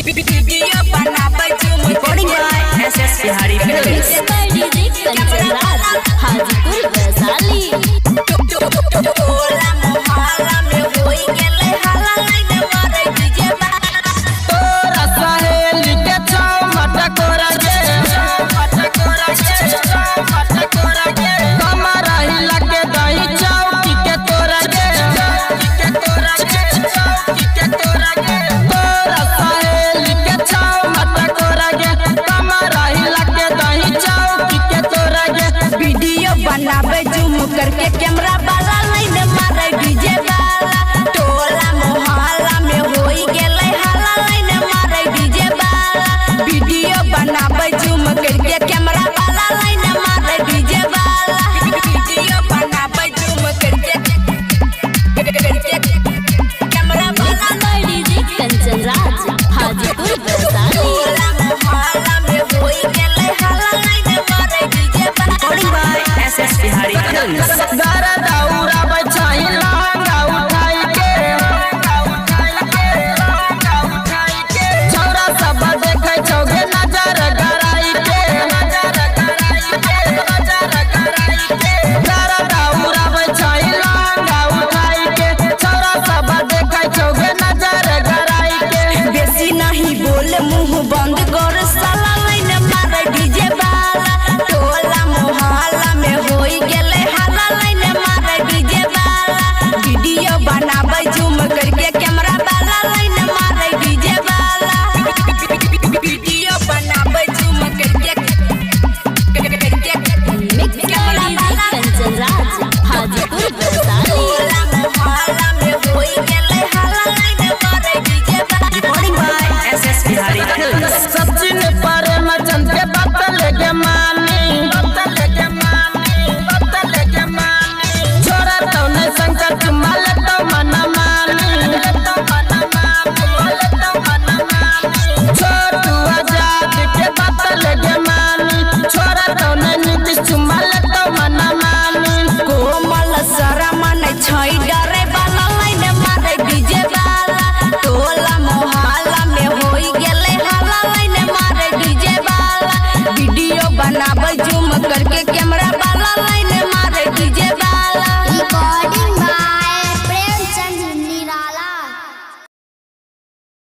video बनाबै झूम recording by SS Bihari films Hajipur Vaishali टोला मोहल्ला में होई गेलै हल्ला लाइन मारै डीजे तोरा सहेली के छाव मटकोरा के कमरा हिला के दही चौकी के तोरा के तोरा सहेली के छाव मटकोरा के कमरा हिला के दही चौकी के तोरा के वीडियो बनाबै झूम करके कैमरा वाला लाइन मारै डीजे वाला टोला मोहल्ला में होई गेलै हल्ला लाइन मारै डीजे वाला वीडियो बनाबै झूम करके कैमरा वाला लाइन मारै डीजे वाला वीडियो बनाबै झूम करके कैमरा वाला डीजे कंचन राज हाजीपुर वैशाली टोला मोहल्ला में होई गेलै हल्ला लाइन मारै डीजे वाला recording by SS Bihari films घर दौड़ा बचाई लहंगा उठाई के छौरा सब देखे छौगे नजर गराई के घर दौड़ा बचाई लहंगा उठाई के छौरा सब देखे छौगे नजर गराई के बेसी नहीं बोल मुंह बंद कर